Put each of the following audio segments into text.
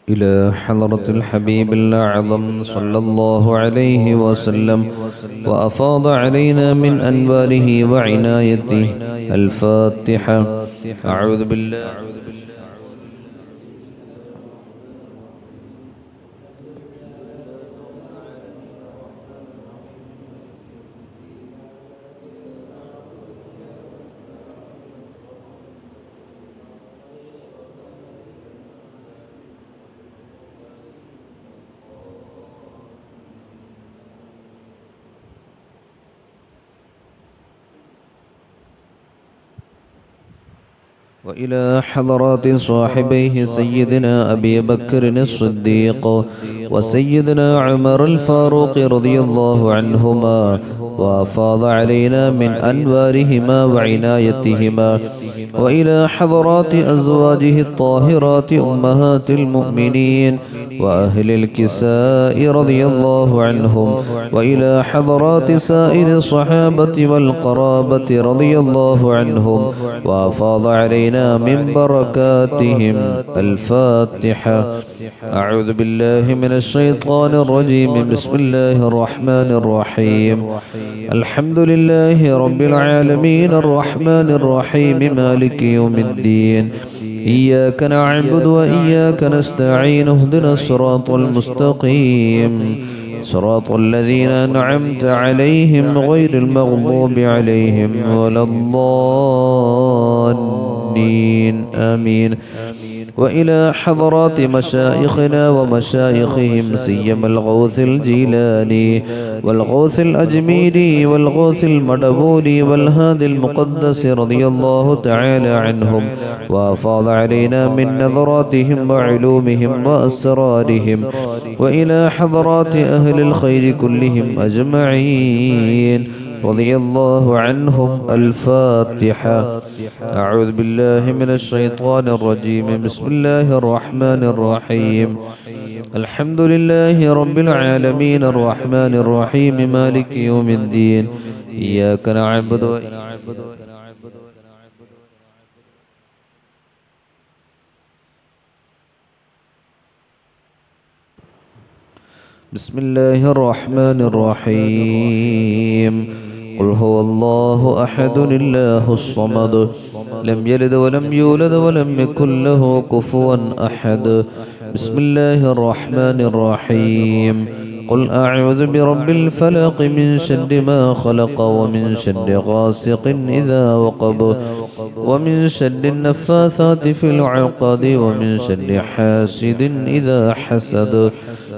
إلى حضرة الحبيب الأعظم صلى الله عليه وسلم وأفاض علينا من أنواره وعنايته. الفاتحة. أعوذ بالله وإلى حضرات صاحبيه سيدنا أبي بكر الصديق وسيدنا عمر الفاروق رضي الله عنهما وأفاض علينا من أنوارهما وعنايتهما. وإلى حضرات أزواجه الطاهرات أمهات المؤمنين وأهل الكساء رضي الله عنهم. وإلى حضرات سائر الصحابة والقرابة رضي الله عنهم وأفاض علينا من بركاتهم. الفاتحة. أعوذ بالله من الشيطان الرجيم. بسم الله الرحمن الرحيم. الحمد لله رب العالمين الرحمن الرحيم مالك يوم الدين. إياك نعبد وإياك نستعين. اهدنا الصراط المستقيم صراط الذين أنعمت عليهم غير المغضوب عليهم ولا الضالين. آمين. وإلى حضرات مشايخنا ومشايخهم سيما الغوث الجيلاني والغوث الأجميري والغوث المدبولي والهادي المقدس رضي الله تعالى عنهم وأفاض علينا من نظراتهم وعلومهم وأسرارهم. وإلى حضرات أهل الخير كلهم أجمعين رضي الله عنهم. الفاتحة. أعوذ بالله من الشيطان الرجيم. بسم الله الرحمن الرحيم. الحمد لله رب العالمين الرحمن الرحيم مالك يوم الدين. إياك نعبد بسم الله الرحمن الرحيم. قل هو الله أحد الله الصمد لم يلد ولم يولد ولم يكن له كفوا أحد. بسم الله الرحمن الرحيم. قل أعوذ برب الفلق من شر ما خلق ومن شر غاسق إذا وقب ومن شر النفاثات في العقد ومن شر حاسد إذا حسد.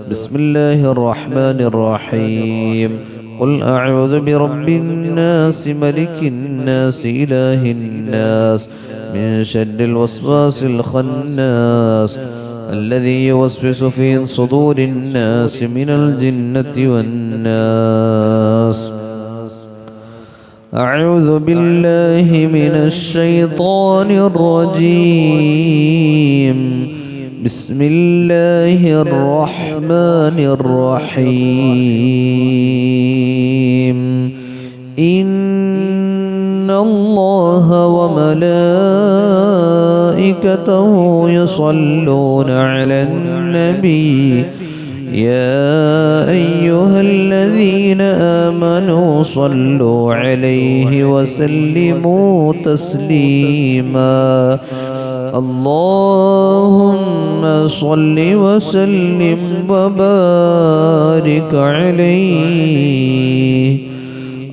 بسم الله الرحمن الرحيم. قل أعوذ برب الناس ملك الناس إله الناس من شر الوسواس الخناس الذي يوسوس في صدور الناس من الجنة والناس. أعوذ بالله من الشيطان الرجيم. بسم الله الرحمن الرحيم. إن الله وملائكته يصلون على النبي يا أيها الذين آمنوا صلوا عليه وسلموا تسليما. اللهم صل وسلم وبارك عليه.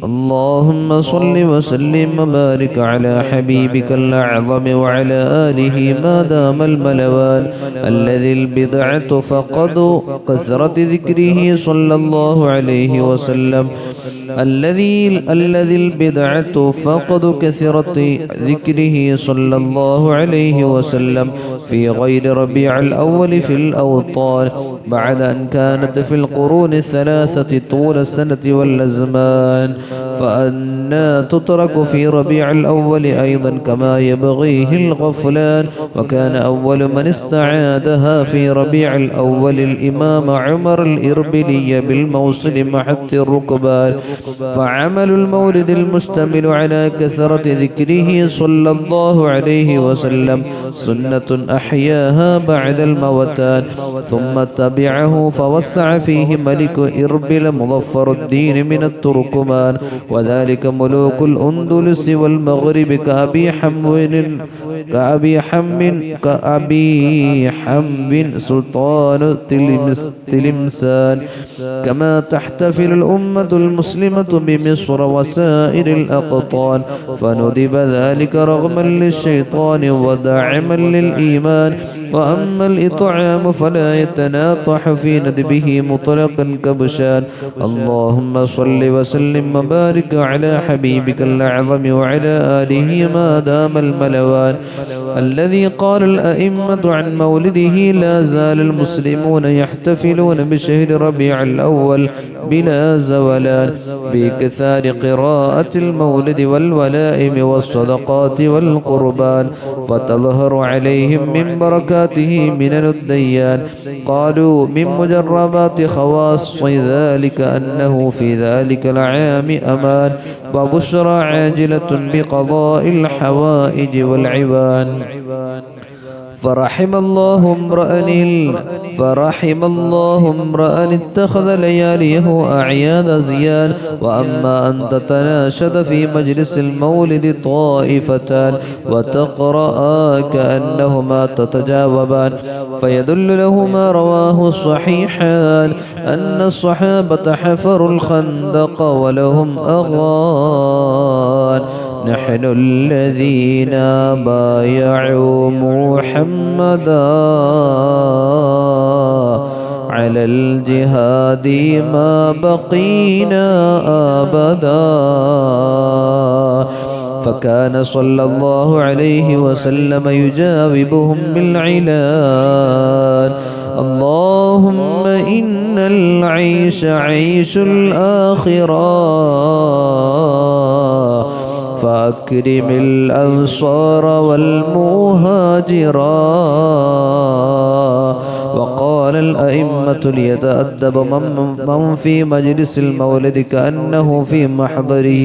اللهم صل وسلم وبارك على حبيبك الأعظم وعلى آله ما دام الملوان الذي البدعة فقد كثرة ذكره صلى الله عليه وسلم الذي البدعة فقد كثرت ذكره صلى الله عليه وسلم في غير ربيع الأول في الأوطان بعد أن كانت في القرون الثلاثة طول السنة والأزمان. فأنا تترك في ربيع الأول أيضا كما يبغيه الغفلان. وكان أول من استعادها في ربيع الأول الإمام عمر الإربلي بالموصل محط الركبان. فعمل المولد المشتمل على كثرة ذكره صلى الله عليه وسلم سنة أحياها بعد الموتان. ثم تبعه فوسع فيه ملك إربل مظفر الدين من التركمان، وذلك ملوك الأندلس والمغرب كأبي حمد سلطان تلمسان. كما تحتفل الأمة المسلمة بمصر وسائر الأقطان، فندب ذلك رغما للشيطان ودعما للإيمان. وأما الإطعام فلا يتناطح في ندبه مطلقا كبشان. اللهم صل وسلم وبارك على حبيبك الأعظم وعلى آله ما دام الملوان، الذي قال الأئمة عن مولده لا زال المسلمون يحتفلون بشهر ربيع الأول بلا زولان بكثار قراءة المولد والولائم والصدقات والقربان، فتظهر عليهم من بركاته من الديان. قالوا من مجربات خواص ذلك أنه في ذلك العام أمان وبشرى عاجلة بقضاء الحوائج والعبان. فرحم الله امرأ اتخذ لياليه أعياد زيان. وأما أن تتناشد في مجلس المولد طائفتان وتقرأ كأنهما تتجاوبان، فيدل له ما رواه الصحيحان أن الصحابة حفروا الخندق ولهم أغان. نحن الذين بايعوا محمدا على الجهاد ما بقينا أبدا. فكان صلى الله عليه وسلم يجاوبهم بالعلان. اللهم إن العيش عيش الآخرة فأكرم الأنصار والمهاجرا. وقال الأئمة ليتأدب من في مجلس المولد كأنه في محضره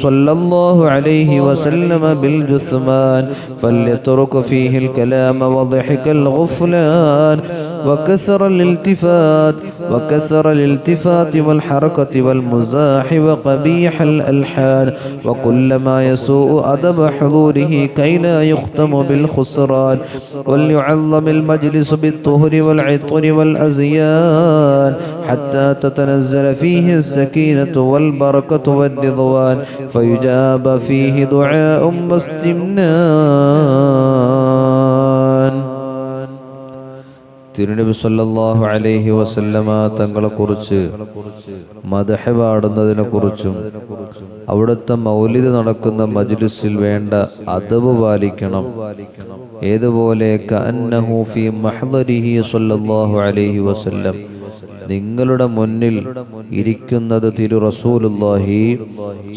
صلى الله عليه وسلم بالجثمان، فليترك فيه الكلام وضحك الغفلان وكثر الالتفات والحركة والمزاح وقبيح الألحان وكل ما يسوء أدب حضوره كي لا يختم بالخسران. وليعظم المجلس بالطهر والعطر والأزيان حتى تتنزل فيه السكينة والبركة والرضوان، فيجاب فيه دعاء واستمنان. തിരുനബി സല്ലല്ലാഹു അലൈഹി വസല്ലമ തങ്ങളെക്കുറിച്ച് മദ്ഹ് പാടുന്നതിനെക്കുറിച്ചും അവിടുത്തെ മൗലിദ് നടക്കുന്ന മജ്ലിസിൽ വേണ്ട അദബ് പാലിക്കണം. ഏതുപോലെ കഅന്നഹു ഫീ മഹ്ദരിഹി സല്ലല്ലാഹു അലൈഹി വസല്ലം, നിങ്ങളുടെ മുന്നിൽ ഇരിക്കുന്നത് തിരു റസൂലുള്ളാഹി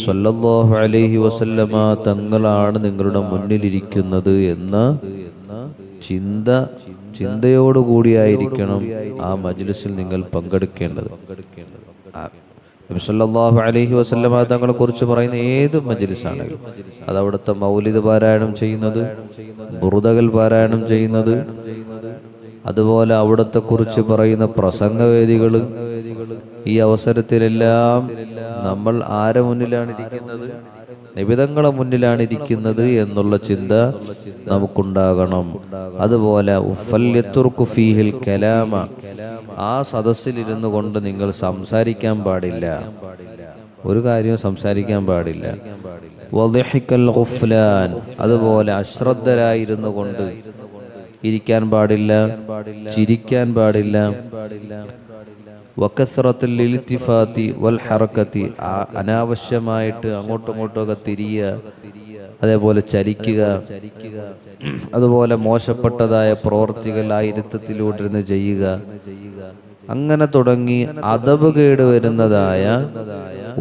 സല്ലല്ലാഹു അലൈഹി വസല്ലമ തങ്ങളാണ് നിങ്ങളുടെ മുന്നിലിരിക്കുന്നത് എന്ന ചിന്തയോടുകൂടിയായിരിക്കണം ആ മജ്ലിസിൽ നിങ്ങൾ പങ്കെടുക്കേണ്ടത്. നബി സല്ലല്ലാഹു അലൈഹി വസല്ലമ തങ്ങളെ കുറിച്ച് പറയുന്ന ഏത് മജ്ലിസാണെങ്കിലും, അത് അവിടുത്തെ മൗലിദ് പാരായണം ചെയ്യുന്നത്, ബുറുദകൾ പാരായണം ചെയ്യുന്നത്, അതുപോലെ അവിടുത്തെ കുറിച്ച് പറയുന്ന പ്രസംഗവേദികൾ, ഈ അവസരത്തിലെല്ലാം നമ്മൾ ആരെ മുന്നിലാണ് ഇരിക്കുന്നത്? നിബിതങ്ങളെ മുന്നിലാണ് ഇരിക്കുന്നത് എന്നുള്ള ചിന്ത നമുക്കുണ്ടാകണം. അതുപോലെ ഫല്യത്തുർക്കു ഫീഹിൽ കലാമ, ആ സദസ്സിലിരുന്നു കൊണ്ട് നിങ്ങൾ സംസാരിക്കാൻ പാടില്ല, ഒരു കാര്യവും സംസാരിക്കാൻ പാടില്ല. വളിഹിക്കൽ ഗുഫ്ലാൻ, അതുപോലെ അശ്രദ്ധരായിരുന്നു കൊണ്ട് ഇരിക്കാൻ പാടില്ല, ചിരിക്കാൻ പാടില്ല. വകസ്റത്തുൽ ഇൽതിഫാതി വൽ ഹറകതി, അനാവശ്യമായിട്ട് അങ്ങോട്ടും ഇങ്ങോട്ടുമൊക്കെ തിരിയുക, അതേപോലെ ചലിക്കുക, അതുപോലെ മോശപ്പെട്ടതായ പ്രവൃത്തികൾ ആ ഇരുത്തത്തിലൂടെ ചെയ്യുക. അങ്ങനെ തുടങ്ങി അദബ് കേട് വരുന്നതായ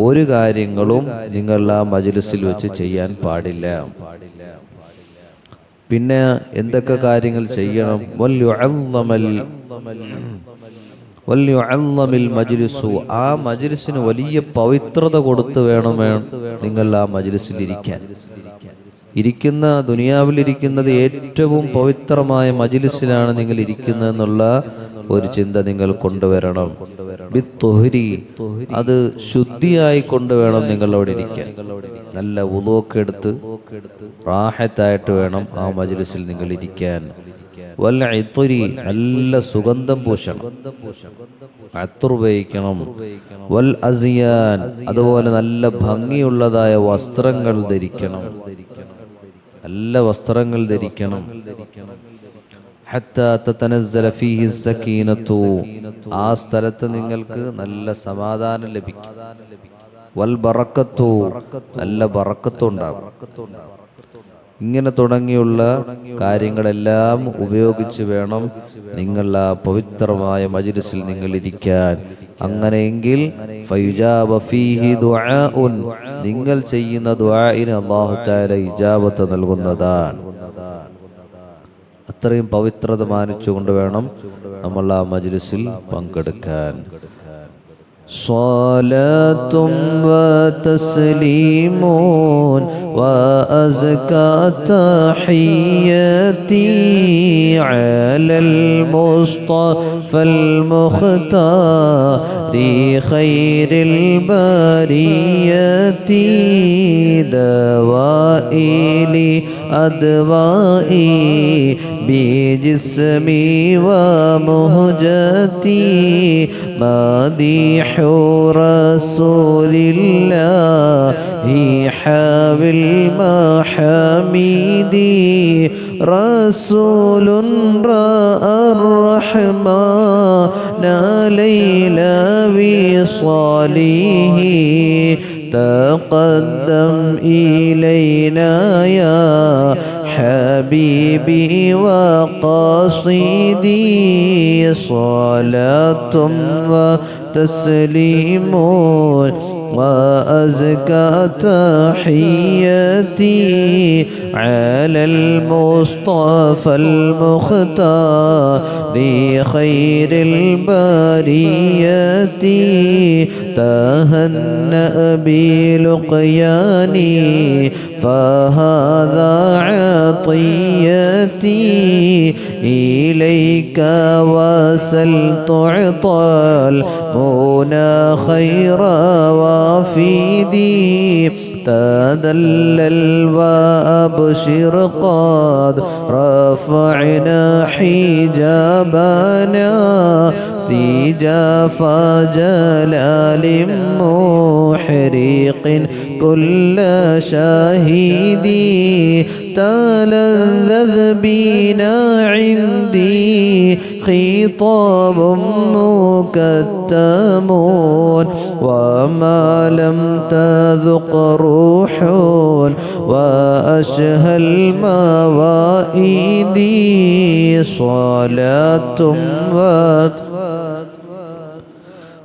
ഒരു കാര്യങ്ങളും നിങ്ങൾ ആ മജ്‌ലിസിൽ വെച്ച് ചെയ്യാൻ പാടില്ല. പിന്നെ എന്തൊക്കെ കാര്യങ്ങൾ ചെയ്യണം? വല്യുഅല്ലമിൽ മജ്‌ലിസു, ആ മജ്‌ലിസിന് വലിയ പവിത്രത കൊടുത്ത് വേണം നിങ്ങൾ ആ മജ്‌ലിസിൽ ഇരിക്കുന്ന ദുനിയാവിലിരിക്കുന്നത് ഏറ്റവും പവിത്രമായ മജ്‌ലിസിലാണ് നിങ്ങൾ ഇരിക്കുന്നതെന്നുള്ള ഒരു ചിന്ത നിങ്ങൾ കൊണ്ടുവരണം. ബിത്തുഹരി, അത് ശുദ്ധിയായി കൊണ്ടുവേണം നിങ്ങൾ അവിടെ ഇരിക്കാൻ. നല്ല വുളൂഅൊക്കെ എടുത്ത് റാഹത്തായിട്ട് വേണം ആ മജ്‌ലിസിൽ നിങ്ങൾ ഇരിക്കാൻ. വൽ ഇത്രി, നല്ല സുഗന്ധം പൂശണം, അത്തർ ഉപയോഗിക്കണം. വൽ അസിയാൻ, അതുപോലെ നല്ല ഭംഗിയുള്ളതായ വസ്ത്രങ്ങൾ ധരിക്കണം, നല്ല വസ്ത്രങ്ങൾ ധരിക്കണം. ഹത്താ തതനസ്സല ഫീഹി സകീനതു, ആ സ്ഥലത്ത് നിങ്ങൾക്ക് നല്ല സമാധാനം ലഭിക്കും. വൽ ബറക്കത്തു, നല്ല ബറക്കത്തുണ്ടാകും. ഇങ്ങനെ തുടങ്ങിയുള്ള കാര്യങ്ങളെല്ലാം ഉപയോഗിച്ച് വേണം നിങ്ങൾ ആ പവിത്രമായ മജ്‌ലിസിൽ നിങ്ങൾ ഇരിക്കാൻ. അങ്ങനെയെങ്കിൽ ഫയുജാബ ഫീഹി ദുആഉൻ, നിങ്ങൾ ചെയ്യുന്ന ദുആഇന് അല്ലാഹു തആല ഇജാബത്ത് നൽകുന്നതാണ്. അത്രയും പവിത്രത മാനിച്ചുകൊണ്ട് വേണം നമ്മൾ ആ മജ്‌ലിസിൽ പങ്കെടുക്കാൻ. സ്വലാത്തും വതസ്ലീമുൻ വഅസ്കാ തഹിയ്യതി അലൽ മുസ്തഫൽ മുഖ്താരി ഖൈറിൽ ബരിയതി ദവാഇലി അദ്വാഇ ബിജിസ്മി വമുഹ്ജതി മദീഹു റസൂലില്ലാഹി ഹവിൽ മഹമീദി റസൂലുൻ റഅർ റഹ്മാന ലൈല വിസ്വാലിഹി തഖദ്ദം ഇലൈനാ യാ حبيبي وقصيدي صلاة وتسليم وأزكى تحياتي على المصطفى المختار خير البرية تهنأ بلقياني فهذا عطيتي إليك وسل تعطى المنى خير وافدي تدلل وأبشر قد رفعنا حجابنا سجاف جلال محرق كل شاهدي تلذذ بنا عندي خطاب مكتم وما لم تذق روح وأشهى الموائد صلاة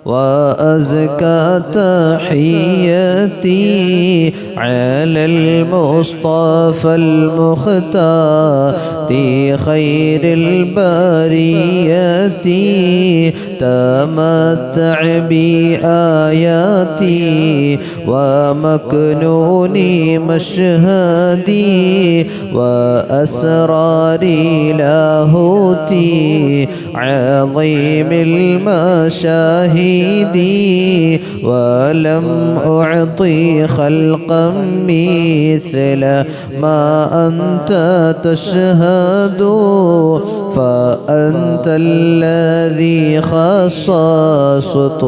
وأزكى تحياتي على المصطفى المختار خير البرية تمتع بآياتي ومكنوني مشهدي وأسراري لاهوتي عظيم المشاهد ولم أعطي خلقا مثل ما أنت تشهد فأنت الذي خصصته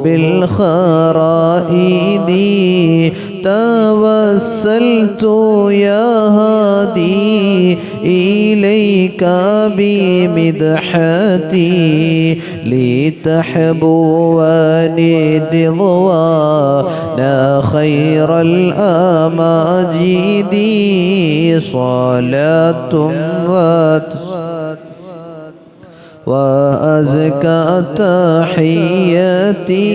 بالخرائد توسلت يا هادي إليك بمدحتي لتحبوني رضوانا خير الأماجد صلاة وأزكى تحياتي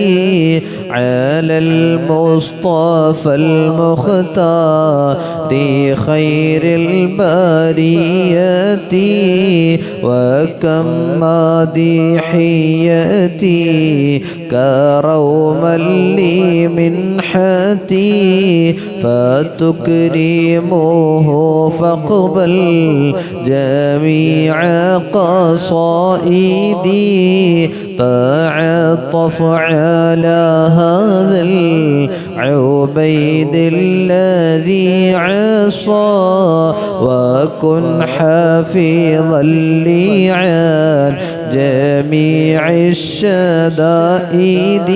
على المصطفى المختار خير البرية وكم مديحيتي كروما لي منحتي فتكرمه فاقبل جميع قصائدي تعطف على هذا العبيد الذي عصى وكن حفيظا لي عن جميع الشدائد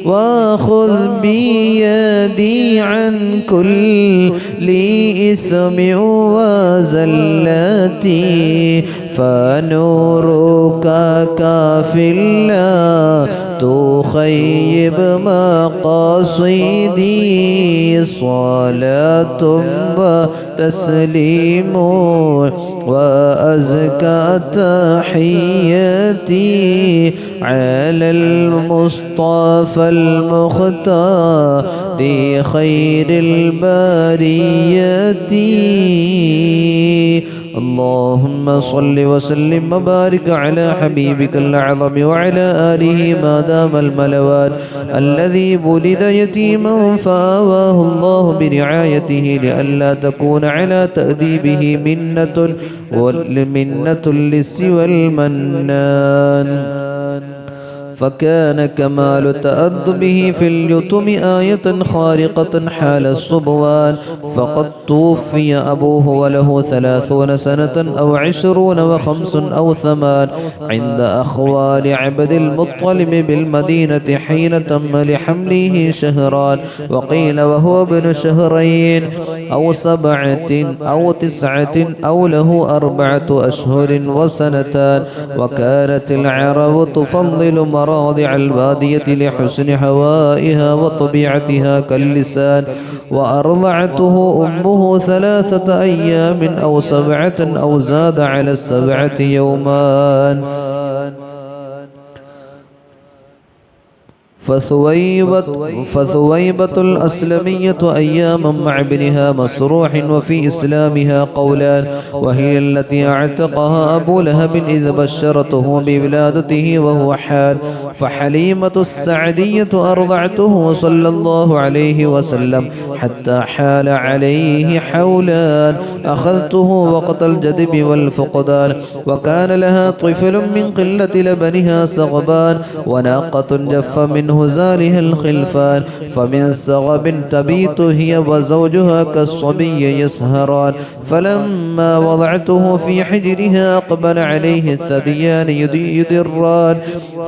وخذ بيدي عن كل إثم وزلتي فنورك كافٍ لا تخيب مقاصدي صلاة وتسليم وأزكى تحياتي على المصطفى المختار خير البرية. اللهم صل وسلم وبارك على حبيبك الأعظم وعلى آله ما دام الملوان الذي ولد يتيما فآواه الله برعايته لئلا تكون على تأديبه منة لسوى المنان فكان كمال تأدبه في اليتم آية خارقة حال الصبوان فقد توفي أبوه وله 30 سنة أو 20 و5 أو 8 عند أخوال عبد المطلب بالمدينة حين تم لحمله شهران وقيل وهو ابن شهرين أو 7 أو 9 أو له 4 أشهر وسنتان. وكانت العرب تفضل مراضع البادية لحسن هوائها وطبيعتها كاللسان وأرضعته أمه 3 أيام أو 7 أو زاد على 7 يومان. فثويبة الأسلمية أياما مع ابنها مسروح وفي إسلامها قولان وهي التي اعتقها أبو لهب إذ بشرته بولادته وهو حال. فحليمة السعدية أرضعته صلى الله عليه وسلم حتى حال عليه حولان أخذته وقت الجدب والفقدان وكان لها طفل من قلة لبنها سغبان وناقة جف منه زارها الخلفان فمن سغب تبيت هي وزوجها كالصبي يسهران. فلما وضعته في حجرها أقبل عليه الثديان يدران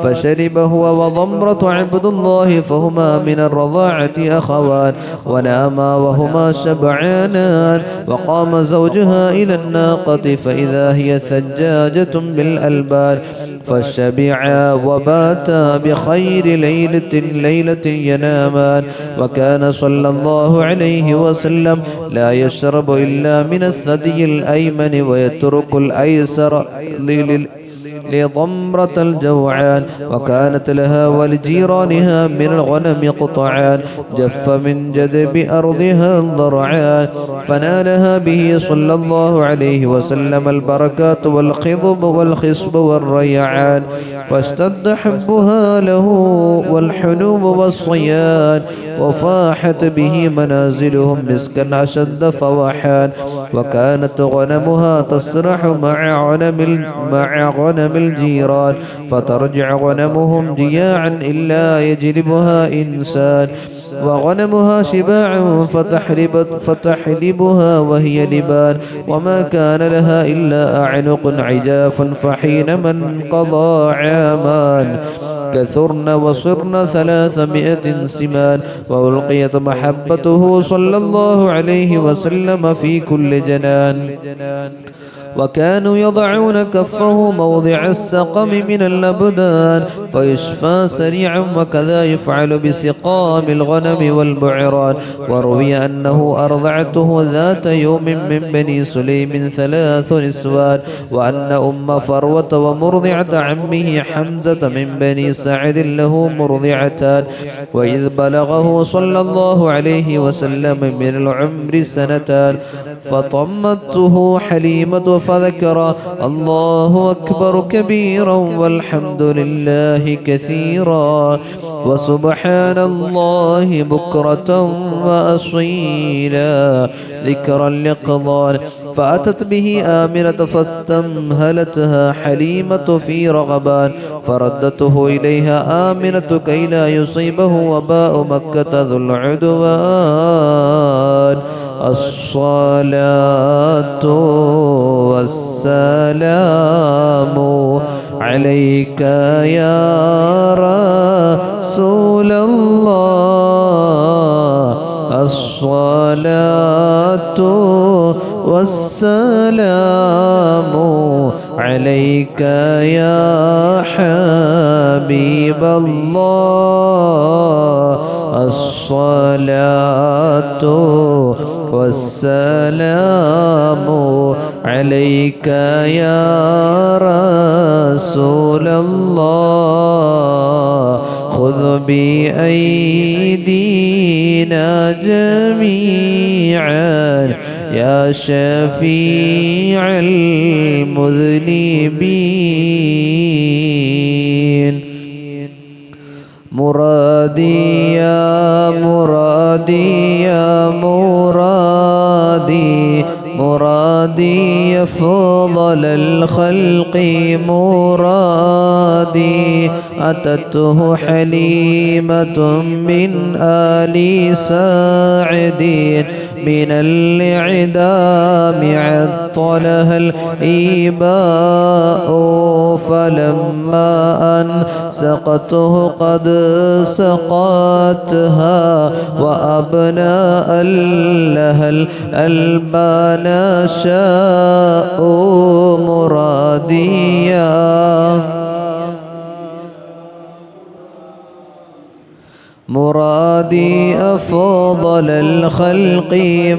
فشرب هو وضمرة عبد الله فهما من الرضاعة أخوان وناما وهما شبعانان. وقام زوجها إلى الناقة فإذا هي ثجاجة بالألبان فشبعا وباتا بخير ليلة ينامان. وكان صلى الله عليه وسلم لا يشرب إلا من الثدي الأيمن ويترك الأيسر لضمرة الجوعان. وكانت لها ولجيرانها من الغنم قطعان جف من جدب أرضها الضرعان فنالها به صلى الله عليه وسلم البركات والخضب والخصب والريعان فاشتد حبها له والحنوب والصيان وفاحت به منازلهم مسكا أشد فواحان. وكانت غنمها تسرح مع غنم الجيران فترجع غنمهم جياعا إلا يجلبها إنسان وغنمها شباع فتحلبها وهي لبان وما كان لها إلا أعنق عجاف فحينما انقضى عامان كثرن وصرن 300 سمان وألقيت محبته صلى الله عليه وسلم في كل جنان. وكانوا يضعون كفه موضع السقم من الأبدان فيشفى سريعا، وكذا يفعل بسقام الغنم والبعران. وروي أنه أرضعته ذات يوم من بني سليم 3 نسوان، وأن أم فروة ومرضعة عمه حمزة من بني سعد له مرضعتان. وإذ بلغه صلى الله عليه وسلم من العمر 2 سنة فطمته حليمة فذكر الله أكبر كبيرا والحمد لله كثيرا وسبحان الله بكرة وأصيلا ذكرا لقضان. فأتت به آمنة فاستمهلتها حليمة في رغبان فردته إليها آمنة كي لا يصيبه وباء مكة ذو العدوان. الصلاة والسلام عليك يا رسول الله، الصلاة والسلام عليك يا حبيب الله، الصلاة والسلام عليك يا رسول الله. خذ بأيدينا جميعا يا شفيع المذنبين. مرادي يا مرادي يا مرادي، مرادي يا فضل الخلق مرادي. أتته حليمة من آل ساعد من الإعدام عطلها الإباء، فلما أن سقته قد سقتها وأبناء لها الألبان شاء مراديا. مرادي أفضل الخلق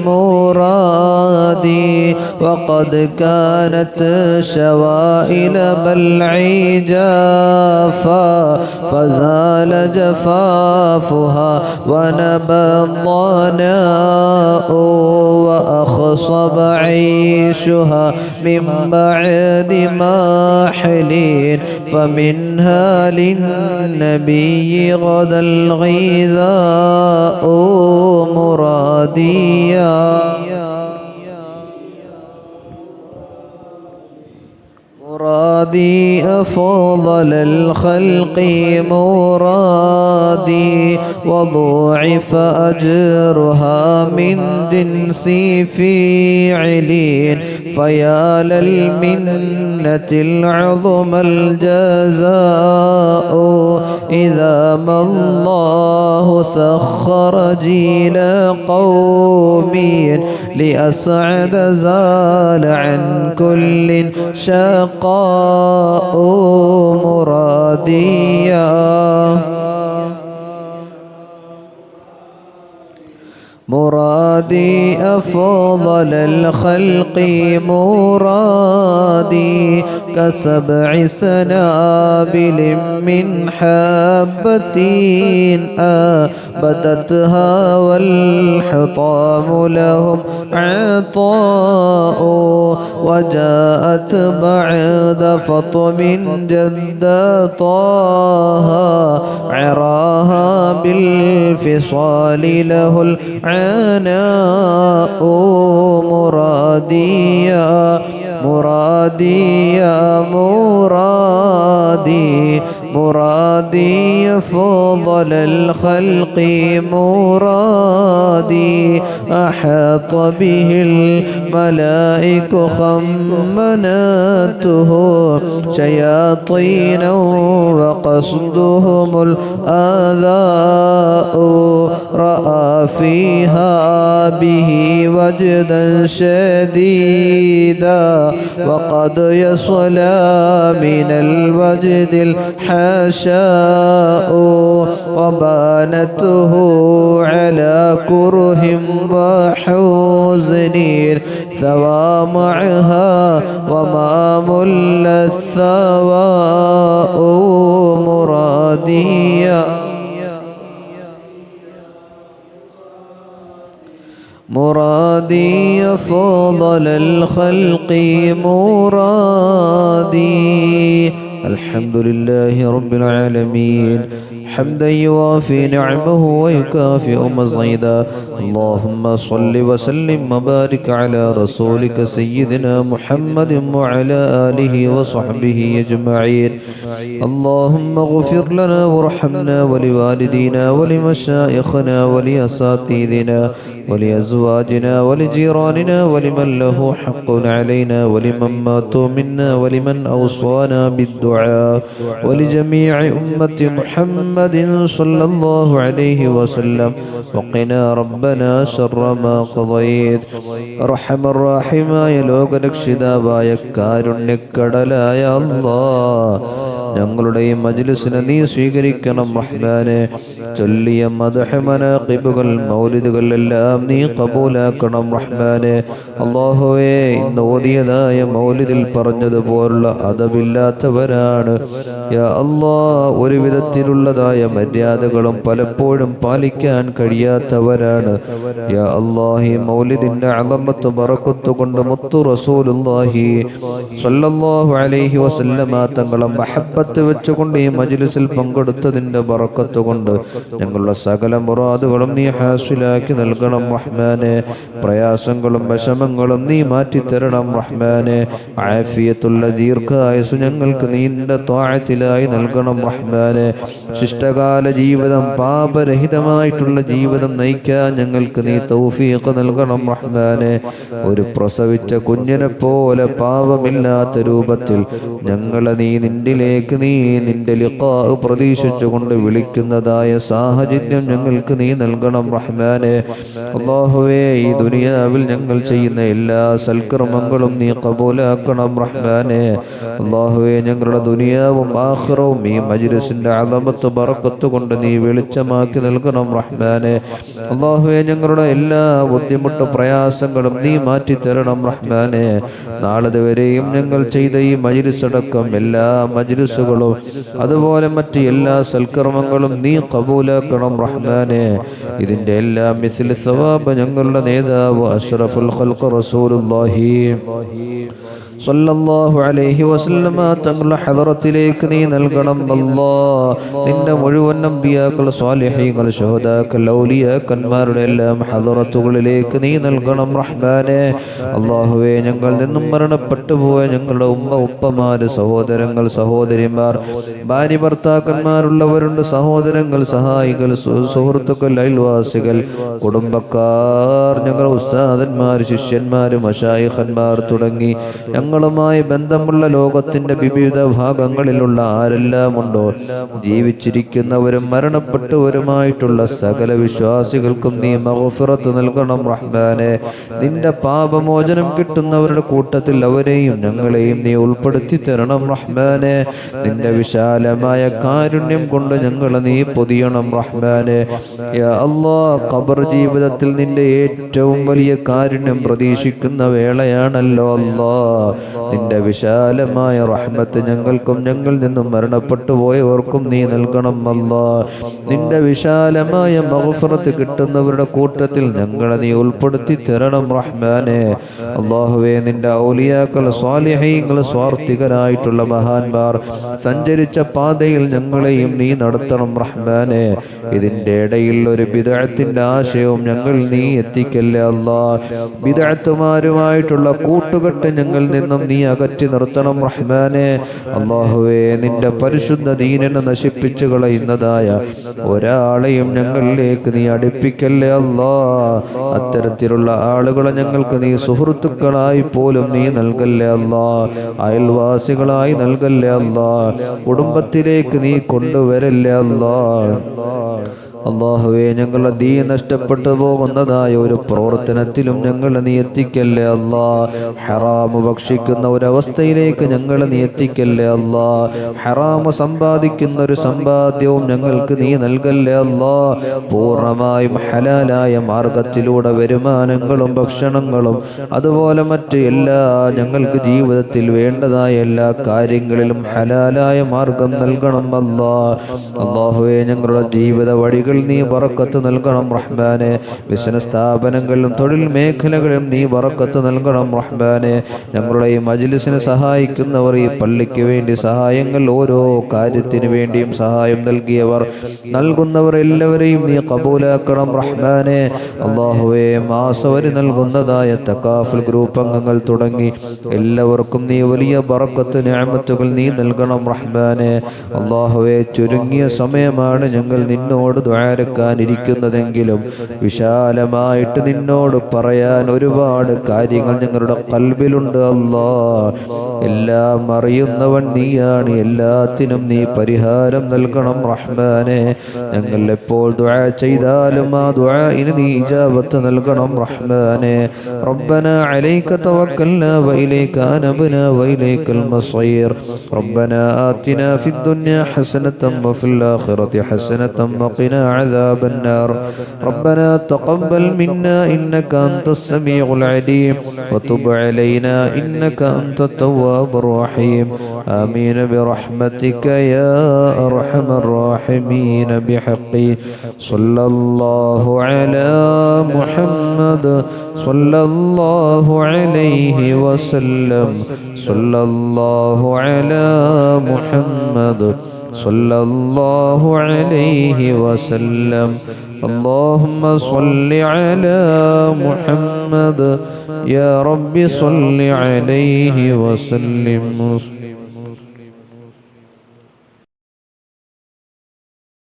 مرادي، وقد كانت شوائل بلعي جافا فزال جفافها ونبى الضناء، وأخصب عيشها من بعد ماحل، فمنها للنبي غدا الغذاء مراديا. مرادي أفضل الخلق مرادي، وضوعف أجرها من جنس فعلين، فيا للمنة العظم الجزاء، إذا ما الله سخر جيل قوم لأسعد زال عن كل شقاء مراديا. مرادي أفضل الخلق مرادي، كسبع سنابل من حبة آبتتها والحطام لهم عطاء، وجاءت بعد فطم جد طه عراها بالفصال له العناء مراديا. مرادي يا مرادي مرادي أفضل الخلق مرادي أحاط به الملائك خمناته شياطين وقصدهم الآذاء رأى فيها به وجدا شديدا وقد يصلى من الوجد الحشاء وبانته على كره وحزن ثوى معها وما مل الثواء مرادي أفضل الخلق مرادي. الحمد لله رب العالمين حمدا يوافي نعمه ويكافئ مزيدا. اللهم صل وسلم وبارك على رسولك سيدنا محمد وعلى آله وصحبه أجمعين. اللهم اغفر لنا وارحمنا ولوالدينا ولمشايخنا ولأساتذتنا ولأزواجنا ولجيراننا ولمن له حق علينا ولمن ماتوا منا ولمن أوصانا بالدعاء ولجميع أمة محمد صلى الله عليه وسلم. وقنا ربنا شر ما قضيت. أرحم الراحماയ ലോകരക്ഷിതാവായ കാരുണ്യക്കടലായ അല്ലാഹ്, ഞങ്ങളുടെ ഈ മജ്ലിസിനെ നീ സ്വീകരിക്കണം റഹ്മാനെ. ചൊല്ലിയ മദ്ഹ് മനാഖിബുകൾ മൗലിദുകൾ എല്ലാം നീ ഖബൂലാക്കണം റഹ്മാനെ. അല്ലാഹുവേ, ഇന്ന് ഓതിയതായ മൗലിദിൽ പറഞ്ഞതുപോലുള്ള അദബില്ലാത്തവരാണ് യാ അല്ലാഹ്. ഒരു വിധത്തിലുള്ളതായ മര്യാദകളും പലപ്പോഴും പാലിക്കാൻ കഴിയാത്തവരാണ് യാ അല്ലാഹ്. ഈ മൗലിദിന്റെ അളമത്ത് ബറക്കത്ത് കൊണ്ട് മുത്തു റസൂലുള്ളാഹി സ്വല്ലല്ലാഹു അലൈഹി വസല്ലമ തങ്ങളെ മഹബ്ബത്ത് വെച്ചുകൊണ്ട് ഈ മജ്ലിസിൽ പങ്കെടുത്തതിന്റെ ബറക്കത്ത് കൊണ്ട് ഞങ്ങളുടെ സകല മുറാദുകളും നീ ഹാസിലാക്കി നൽകണം റഹ്മാനെ. പ്രയാസങ്ങളും വിഷമങ്ങളും നീ മാറ്റിത്തരണം റഹ്മാനെ. ആഫിയത്തുള്ള ദീർഘായുസ് ഞങ്ങൾക്ക് നീ നിന്റെ ത്വാഅത്തിലായി നൽകണം റഹ്മാനെ. ശിഷ്ടകാല ജീവിതം, പാപരഹിതമായിട്ടുള്ള ജീവിതം നയിക്കാൻ ഞങ്ങൾക്ക് നീ തൗഫീഖ് നൽകണം റഹ്മാനെ. ഒരു പ്രസവിച്ച കുഞ്ഞിനെ പോലെ പാപമില്ലാത്ത രൂപത്തിൽ ഞങ്ങളെ നീ നിന്നിലേക്ക് നിന്റെ ലിഖാ പ്രതീക്ഷിച്ചുകൊണ്ട് വിളിക്കുന്നതായ സാഹചര്യം ഞങ്ങൾക്ക് നീ നൽകണം റഹ്മാനെ. അല്ലാഹുവേ, ഈ ദുനിയാവിൽ ഞങ്ങൾ ചെയ്യുന്ന എല്ലാ സൽക്കർമ്മങ്ങളും നീ ഖബൂലാക്കണം റഹ്മാനെ. അല്ലാഹുവേ, ഞങ്ങളുടെ ദുനിയാവും ആഖിറവും ഈ മജ്ലിസിന്റെ അളമത്ത് ബറക്കത്ത് കൊണ്ട് നീ വെളിച്ചമാക്കി നൽകണം റഹ്മാനെ. അല്ലാഹുവേ, ഞങ്ങളുടെ എല്ലാ ബുദ്ധിമുട്ട് പ്രയാസങ്ങളും നീ മാറ്റി തരണം റഹ്മാനെ. നാളെവരെയും ഞങ്ങൾ ചെയ്ത ഈ മജ്ലിസ് അടക്കം എല്ലാ മജ്ലിസുകളും അതുപോലെ മറ്റ് എല്ലാ സൽക്കർമ്മങ്ങളും നീ ഖബൂലാക്കണം റഹ്മാനെ. ഇതിന്റെ എല്ലാ മിസ്ലി സവാബ് ഞങ്ങളുടെ നേതാവ് അഷ്റഫുൽ ഖൽഖ് റസൂലുള്ളാഹി സ്വല്ലല്ലാഹു അലൈഹി വസല്ലമ തങ്ങളുടെ ഹദറത്തിലേക്ക് നീ നൽകണം അല്ലാഹ്. നിന്റെ മുഴുവൻ അംബിയാക്കൾ, സ്വാലിഹീങ്ങൾ, ശുഹദാക്കൾ, ഔലിയാക്കന്മാരുടെ എല്ലാം ഹദറത്തുകളിലേക്ക് നീ നൽകണം റഹ്മാനെ. അല്ലാഹുവേ, ഞങ്ങളിൽ നിന്നും മരണപ്പെട്ടു പോയ ഞങ്ങളുടെ ഉപ്പമാര്, സഹോദരങ്ങൾ, സഹോദരിമാർ, ഭാര്യ ഭർത്താക്കന്മാരുള്ളവരുണ്ട്, സഹോദരങ്ങൾ, സഹായികൾ, സുഹൃത്തുക്കൾ, അയൽവാസികൾ, കുടുംബക്കാർ, ഞങ്ങളുടെ ഉസ്താദന്മാർ, ശിഷ്യന്മാർ, മശായിഖന്മാർ തുടങ്ങി ഞങ്ങളുമായി ബന്ധമുള്ള ലോകത്തിന്റെ വിവിധ ഭാഗങ്ങളിലുള്ള ആരെല്ലാം ഉണ്ടോ, ജീവിച്ചിരിക്കുന്നവരും മരണപ്പെട്ടവരുമായിട്ടുള്ള സകല വിശ്വാസികൾക്കും നീ മഗ്ഫിറത്ത് നൽകണം റഹ്മാനെ. നിന്റെ പാപമോചനം കിട്ടുന്നവരുടെ കൂട്ടത്തിൽ അവരെയും ഞങ്ങളെയും നീ ഉൾപ്പെടുത്തി തരണം റഹ്മാനെ. നിന്റെ വിശാലമായ കാരുണ്യം കൊണ്ട് ഞങ്ങളെ നീ പൊതിയണം റഹ്മാനെ. യാ അല്ലാഹ്, ഖബർ ജീവിതത്തിൽ നിന്റെ ഏറ്റവും വലിയ കാരുണ്യം പ്രതീക്ഷിക്കുന്ന വേളയാണല്ലോ അല്ലാഹ്. നിന്റെ വിശാലമായ റഹ്മത്ത് ഞങ്ങൾക്കും ഞങ്ങളിൽ നിന്നും മരണപ്പെട്ടു പോയവർക്കും നീ നൽകണം അല്ലാഹ്. നിന്റെ വിശാലമായ മഗ്ഫിറത്ത് കിട്ടുന്നവരുടെ കൂട്ടത്തിൽ ഞങ്ങളെ നീ ഉൾപ്പെടുത്തി തരണം റഹ്മാനെ. അല്ലാഹുവേ, നിന്റെ ഔലിയാക്കൾ, സ്വാലിഹീങ്ങൾ, സ്വാർത്ഥികരായിട്ടുള്ള മഹാന്മാർ സഞ്ചരിച്ച പാതയിൽ ഞങ്ങളെയും നീ നടത്തണം റഹ്മാനെ. ഇതിന്റെ ഇടയിൽ ഒരു ബിദ്അത്തിന്റെ ആശയവും ഞങ്ങൾ നീ എത്തിക്കല്ലേ അല്ലാഹ്. ബിദ്അത്തുമാരുമായിട്ടുള്ള കൂട്ടുകെട്ട് ഞങ്ങളിൽ നിന്നും നീ അകറ്റി നിർത്തണം റഹ്മാനെ. അല്ലാഹുവേ, നിന്റെ പരിശുദ്ധ ദീനിനെ നശിപ്പിച്ചു കളയുന്നതായ ഒരാളെയും ഞങ്ങളിലേക്ക് നീ അടുപ്പിക്കല്ലേ അല്ലാ. അത്തരത്തിലുള്ള ആളുകളെ ഞങ്ങൾക്ക് നീ സുഹൃത്തുക്കളായി പോലും നീ നൽകല്ലേ അല്ലാ. അയൽവാസികളായി നൽകല്ലേ അല്ലാ. കുടുംബത്തിലേക്ക് നീ കൊണ്ടുവരല്ലേ അല്ലാ. അല്ലാഹുവേ, ഞങ്ങളുടെ ദീൻ നഷ്ടപ്പെട്ടു പോകുന്നതായ ഒരു പ്രവർത്തനത്തിലും ഞങ്ങളെ നീ എത്തിക്കല്ലേ അല്ലാ. ഹറാമ് ഭക്ഷിക്കുന്ന ഒരവസ്ഥയിലേക്ക് ഞങ്ങളെ നീ എത്തിക്കല്ലേ അല്ലാ. ഹറാമ് സമ്പാദിക്കുന്ന ഒരു സമ്പാദ്യവും ഞങ്ങൾക്ക് നീ നൽകല്ലേ അല്ലാ. പൂർണ്ണമായും ഹലാലായ മാർഗത്തിലൂടെ വരുമാനങ്ങളും ഭക്ഷണങ്ങളും അതുപോലെ മറ്റ് എല്ലാ ഞങ്ങൾക്ക് ജീവിതത്തിൽ വേണ്ടതായ എല്ലാ കാര്യങ്ങളിലും ഹലാലായ മാർഗം നൽകണം അല്ലാ. അല്ലാഹുവേ, ഞങ്ങളുടെ ജീവിത വഴികൾ നീ ബറക്കത്ത് നൽകണം റഹ്മാനെ. ബിസിനസ് സ്ഥാപനങ്ങളിലും തൊഴിൽ മേഖലകളിലും നീ ബറക്കത്ത് നൽകണം റഹ്മാനെ. ഞങ്ങളുടെ ഈ മജ്ലിസിനെ സഹായിക്കുന്നവർ, ഈ പള്ളിക്ക് വേണ്ടി സഹായങ്ങൾ ഓരോ കാര്യത്തിന് വേണ്ടിയും സഹായം നൽകിയവർ, നൽകുന്നവർ എല്ലാവരെയും നീ കബൂലാക്കണം റഹ്മാനെ. അല്ലാഹുവേ, മാസവരി നൽകുന്നതായ തകാഫുൽ ഗ്രൂപ്പ് അംഗങ്ങൾ തുടങ്ങി എല്ലാവർക്കും നീ വലിയ ബറക്കത്ത് നിഅമത്തുകൾ നീ നൽകണം റഹ്മാനെ. അല്ലാഹുവേ, ചുരുങ്ങിയ സമയമാണ് ഞങ്ങൾ നിന്നോട് ിരിക്കുന്നതെങ്കിലും വിശാലമായിട്ട് നിന്നോട് പറയാൻ ഒരുപാട് കാര്യങ്ങൾ ഞങ്ങളുടെ ഖൽബിലുണ്ട് അല്ലാ. എല്ലാം അറിയുന്നവൻ നീയാണ്. എല്ലാത്തിനും നീ പരിഹാരം നൽകണം റഹ്മാനെ. ഞങ്ങൾ എപ്പോൾ ദുആ ചെയ്താലും ആ ദുആഇന് നീ ഇജാബത്ത് നൽകണം റഹ്മാനെ. റബ്ബനാ അലൈക തവക്കൽനാ വഇലൈക അനബ്നാ വഇലൈകൽ മസീർ. റബ്ബനാ ആതിനാ ഫിദ് ദുനിയാ ഹസനതൻ വഫിൽ ആഖിറതി ഹസനതൻ വഖിനാ عذاب النار. ربنا تقبل منا إنك أنت السميع العليم وتب علينا إنك أنت التواب الرحيم. آمين برحمتك يا أرحم الراحمين. بحق صلى الله على محمد صلى الله عليه وسلم. صلى الله على محمد صلى الله عليه وسلم. اللهم صل على محمد يا رب صل عليه وسلم.